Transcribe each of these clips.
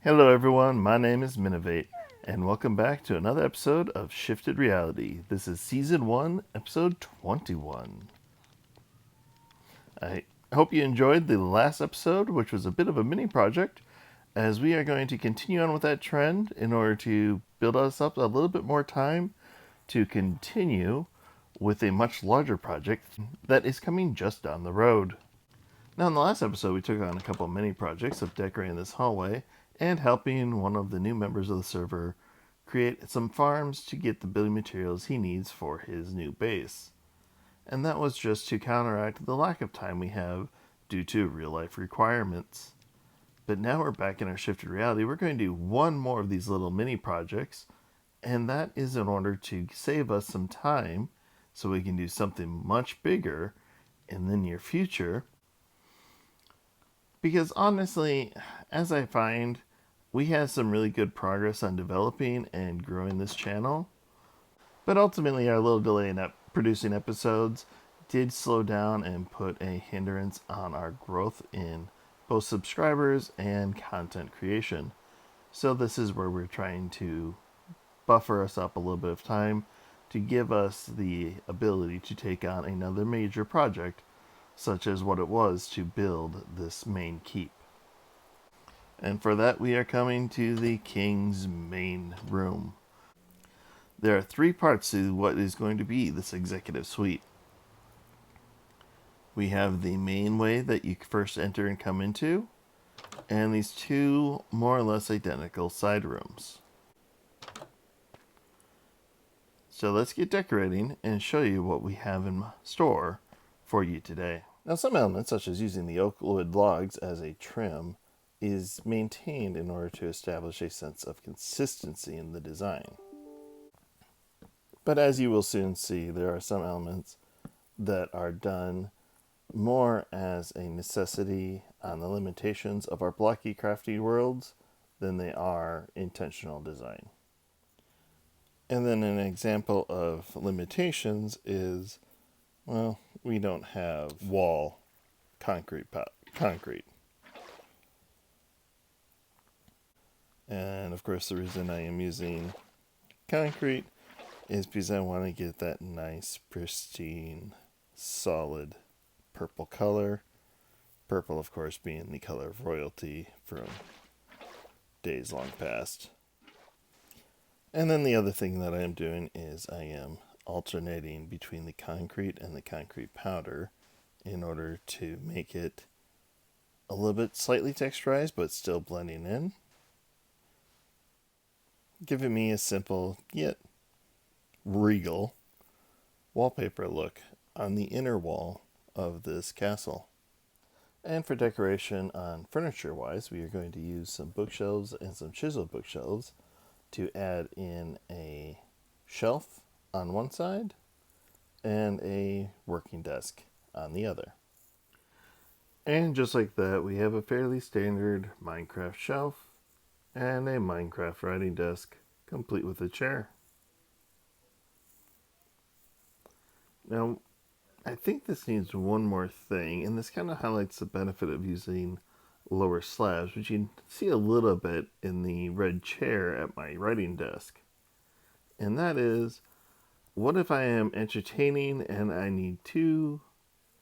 Hello everyone, my name is Minovate, and welcome back to another episode of Shifted Reality. This is Season 1, Episode 21. I hope you enjoyed the last episode, which was a bit of a mini project, as we are going to continue on with that trend in order to build us up a little bit more time to continue with a much larger project that is coming just down the road. Now, in the last episode, we took on a couple mini projects of decorating this hallway and helping one of the new members of the server create some farms to get the building materials he needs for his new base. And that was just to counteract the lack of time we have due to real life requirements. But now we're back in our shifted reality. We're going to do one more of these little mini projects, and that is in order to save us some time so we can do something much bigger in the near future. Because honestly, as I find, we had some really good progress on developing and growing this channel. But ultimately, our little delay in producing episodes did slow down and put a hindrance on our growth in both subscribers and content creation. So this is where we're trying to buffer us up a little bit of time to give us the ability to take on another major project, such as what it was to build this main keep. And for that, we are coming to the king's main room. There are three parts to what is going to be this executive suite. We have the main way that you first enter and come into, and these two more or less identical side rooms. So let's get decorating and show you what we have in store for you today. Now, some elements, such as using the oak wood logs as a trim, is maintained in order to establish a sense of consistency in the design. But as you will soon see, there are some elements that are done more as a necessity on the limitations of our blocky crafty worlds than they are intentional design. And then an example of limitations is, well, we don't have wall concrete. And of course, the reason I am using concrete is because I want to get that nice, pristine, solid purple color. Purple, of course, being the color of royalty from days long past. And then the other thing that I am doing is I am alternating between the concrete and the concrete powder in order to make it a little bit slightly texturized but still blending in, giving me a simple yet regal wallpaper look on the inner wall of this castle. And for decoration on furniture wise, we are going to use some bookshelves and some chiseled bookshelves to add in a shelf on one side and a working desk on the other. And just like that, we have a fairly standard Minecraft shelf and a Minecraft writing desk, complete with a chair. Now, I think this needs one more thing, and this kind of highlights the benefit of using lower slabs, which you can see a little bit in the red chair at my writing desk. And that is, what if I am entertaining and I need two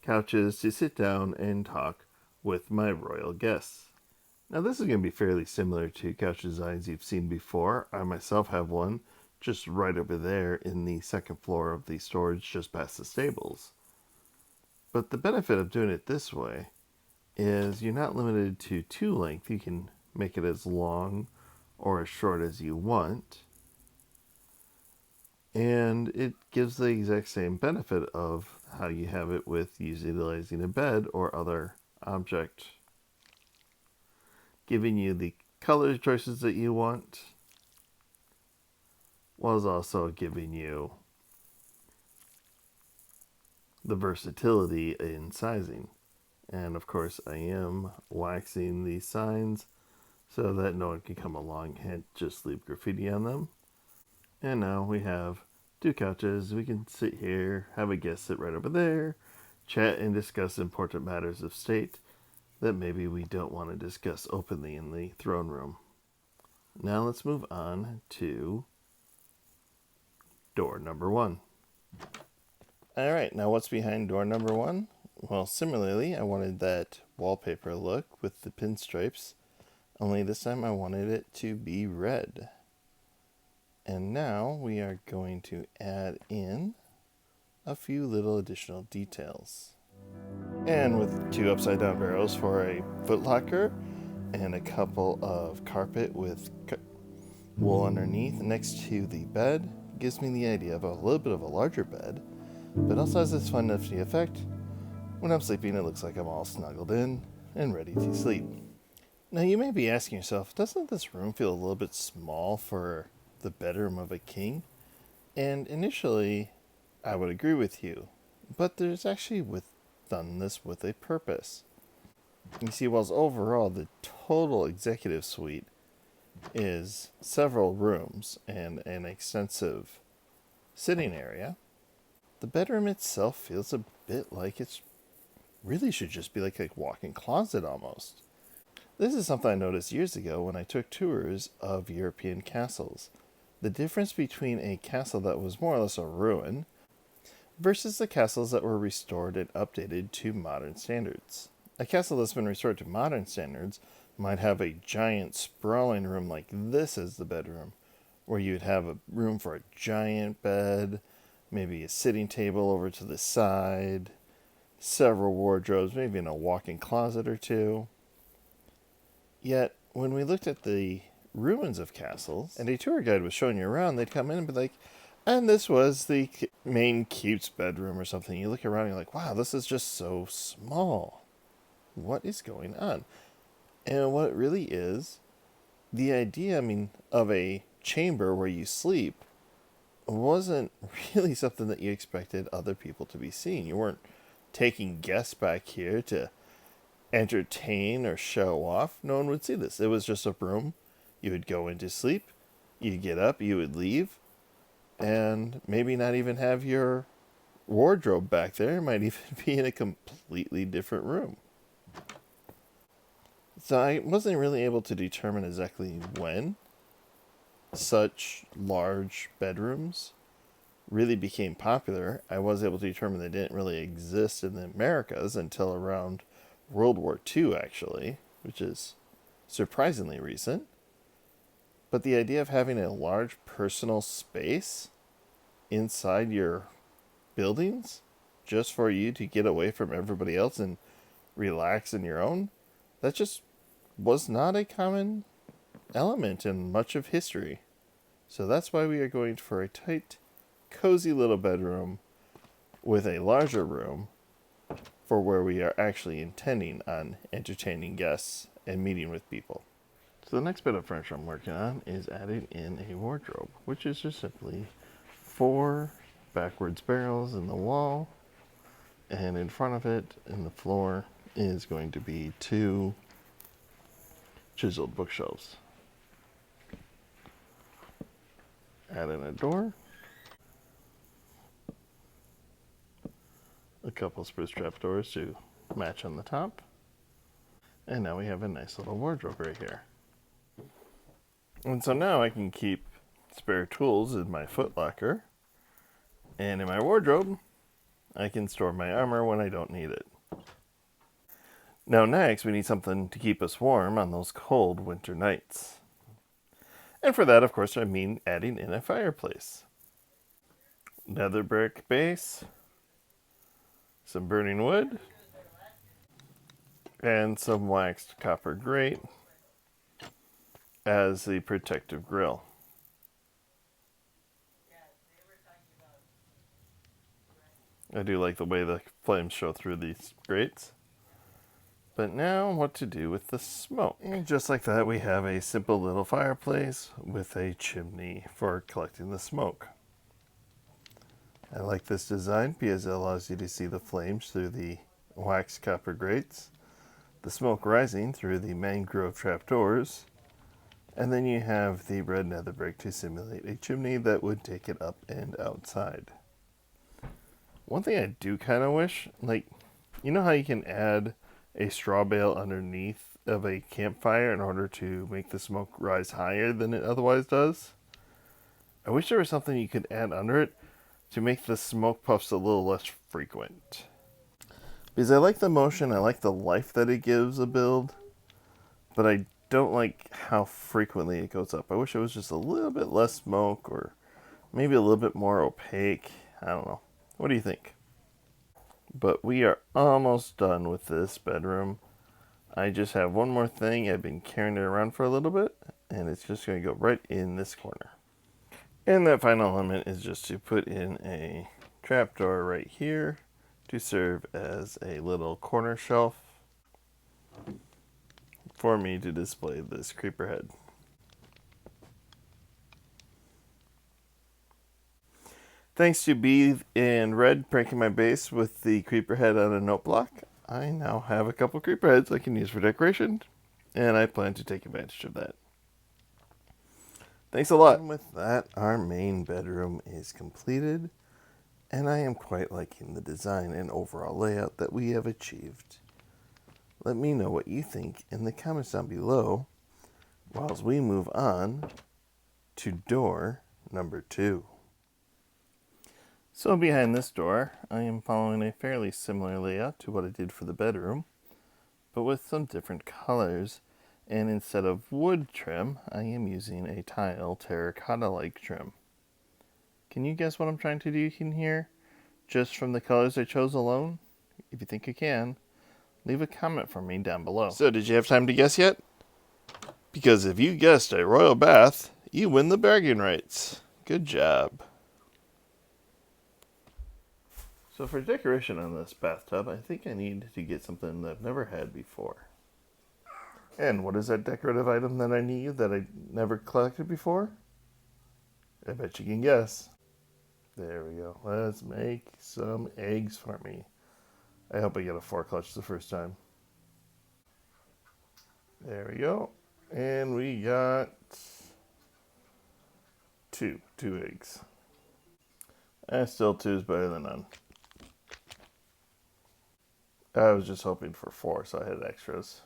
couches to sit down and talk with my royal guests? Now, this is going to be fairly similar to couch designs you've seen before. I myself have one just right over there in the second floor of the storage just past the stables. But the benefit of doing it this way is you're not limited to length. You can make it as long or as short as you want. And it gives the exact same benefit of how you have it with utilizing a bed or other object, giving you the color choices that you want, while also giving you the versatility in sizing. And of course, I am waxing these signs so that no one can come along and just leave graffiti on them. And now we have two couches. We can sit here, have a guest sit right over there, chat and discuss important matters of state that maybe we don't want to discuss openly in the throne room. Now let's move on to door number 1. All right, now what's behind door number 1? Well, similarly, I wanted that wallpaper look with the pinstripes, only this time I wanted it to be red. And now we are going to add in a few little additional details. And with 2 upside down barrels for a footlocker and a couple of carpet with wool underneath next to the bed, gives me the idea of a little bit of a larger bed, but also has this fun nifty effect. When I'm sleeping, it looks like I'm all snuggled in and ready to sleep. Now you may be asking yourself, doesn't this room feel a little bit small for the bedroom of a king? And initially, I would agree with you, but there's actually done this with a purpose. You see, whilst overall the total executive suite is several rooms and an extensive sitting area, the bedroom itself feels a bit like it's really should just be like a walk-in closet almost. This is something I noticed years ago when I took tours of European castles. The difference between a castle that was more or less a ruin versus the castles that were restored and updated to modern standards. A castle that's been restored to modern standards might have a giant sprawling room like this as the bedroom, where you'd have a room for a giant bed, maybe a sitting table over to the side, several wardrobes, maybe in a walk-in closet or two. Yet, when we looked at the ruins of castles, and a tour guide was showing you around, they'd come in and be like, and this was the main keep's bedroom or something. You look around and you're like, wow, this is just so small. What is going on? And what it really is, the idea, of a chamber where you sleep wasn't really something that you expected other people to be seeing. You weren't taking guests back here to entertain or show off. No one would see this. It was just a room. You would go into sleep, you'd get up, you would leave, and maybe not even have your wardrobe back there. It might even be in a completely different room. So I wasn't really able to determine exactly when such large bedrooms really became popular. I was able to determine they didn't really exist in the Americas until around World War II, actually, which is surprisingly recent. But the idea of having a large personal space inside your buildings just for you to get away from everybody else and relax in your own, that just was not a common element in much of history. So that's why we are going for a tight, cozy little bedroom with a larger room for where we are actually intending on entertaining guests and meeting with people. So the next bit of furniture I'm working on is adding in a wardrobe, which is just simply 4 backwards barrels in the wall, and in front of it, in the floor, is going to be 2 chiseled bookshelves. Add in a door, a couple spruce trapdoors to match on the top, and now we have a nice little wardrobe right here. And so now I can keep spare tools in my footlocker, and in my wardrobe, I can store my armor when I don't need it. Now next, we need something to keep us warm on those cold winter nights. And for that, of course, I mean adding in a fireplace. Nether brick base, some burning wood, and some waxed copper grate as the protective grill. I do like the way the flames show through these grates. But now, what to do with the smoke? And just like that, we have a simple little fireplace with a chimney for collecting the smoke. I like this design because it allows you to see the flames through the waxed copper grates, the smoke rising through the mangrove trapdoors, and then you have the red nether brick to simulate a chimney that would take it up and outside. One thing I do kind of wish, you know how you can add a straw bale underneath of a campfire in order to make the smoke rise higher than it otherwise does. I wish there was something you could add under it to make the smoke puffs a little less frequent. Because I like the motion, I like the life that it gives a build, but I don't like how frequently it goes up. I wish it was just a little bit less smoke or maybe a little bit more opaque. I don't know. What do you think? But we are almost done with this bedroom. I just have one more thing. I've been carrying it around for a little bit, and it's just going to go right in this corner. And that final element is just to put in a trapdoor right here to serve as a little corner shelf for me to display this creeper head. Thanks to B and Red breaking my base with the creeper head on a note block, I now have a couple creeper heads I can use for decoration, and I plan to take advantage of that. Thanks a lot. And with that, our main bedroom is completed, and I am quite liking the design and overall layout that we have achieved. Let me know what you think in the comments down below, whilst we move on to door number 2. So behind this door, I am following a fairly similar layout to what I did for the bedroom, but with some different colors, and instead of wood trim, I am using a tile terracotta-like trim. Can you guess what I'm trying to do in here, just from the colors I chose alone? If you think you can, leave a comment for me down below. So did you have time to guess yet? Because if you guessed a royal bath, you win the bragging rights. Good job. So for decoration on this bathtub, I think I need to get something that I've never had before. And what is that decorative item that I need that I never collected before? I bet you can guess. There we go. Let's make some eggs for me. I hope I get a 4 clutch the first time. There we go. And we got two eggs. And still 2 is better than none. I was just hoping for 4, so I had extras.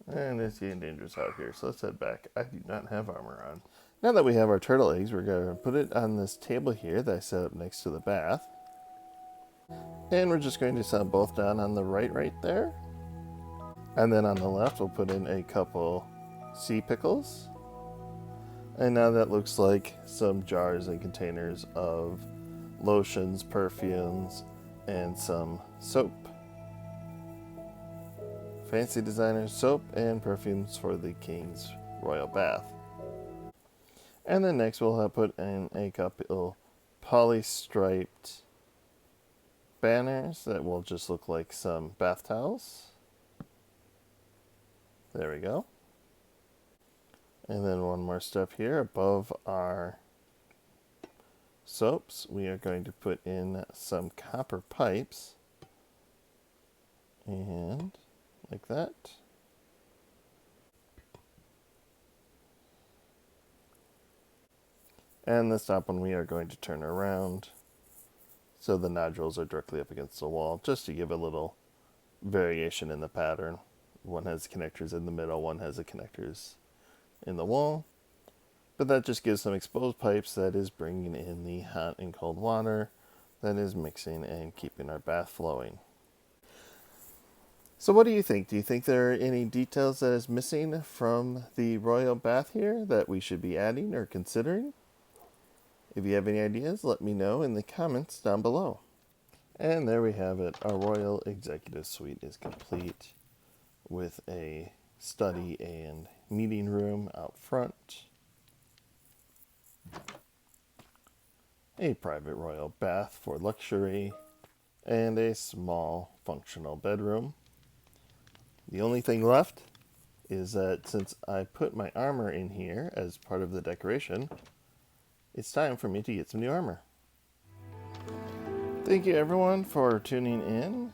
And it's getting dangerous out here, so let's head back. I do not have armor on. Now that we have our turtle eggs, we're going to put it on this table here that I set up next to the bath. And we're just going to set them both down on the right there. And then on the left, we'll put in a couple sea pickles. And now that looks like some jars and containers of lotions, perfumes, and some soap. Fancy designer soap and perfumes for the King's Royal Bath. And then next we'll put in a couple poly-striped banners that will just look like some bath towels. There we go. And then one more step here above our soaps, we are going to put in some copper pipes. And like that. And this top one we are going to turn around so the nodules are directly up against the wall, just to give a little variation in the pattern. One has connectors in the middle, one has the connectors in the wall. But that just gives some exposed pipes that is bringing in the hot and cold water that is mixing and keeping our bath flowing. So what do you think? Do you think there are any details that is missing from the royal bath here that we should be adding or considering? If you have any ideas, let me know in the comments down below. And there we have it. Our royal executive suite is complete with a study and meeting room out front, a private royal bath for luxury, and a small functional bedroom. The only thing left is that since I put my armor in here as part of the decoration, it's time for me to get some new armor. Thank you everyone for tuning in.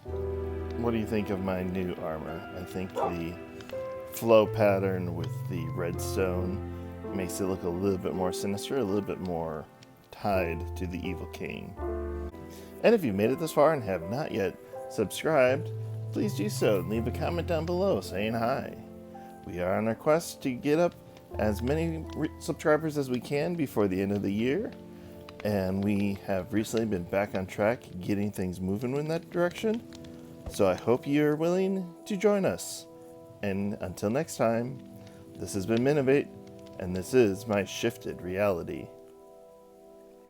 What do you think of my new armor? I think the flow pattern with the redstone makes it look a little bit more sinister, a little bit more tied to the evil king. And if you've made it this far and have not yet subscribed, please do so and leave a comment down below saying hi. We are on our quest to get up as many subscribers as we can before the end of the year, and we have recently been back on track getting things moving in that direction. So I hope you're willing to join us. And until next time, this has been Minovate, and this is my shifted reality.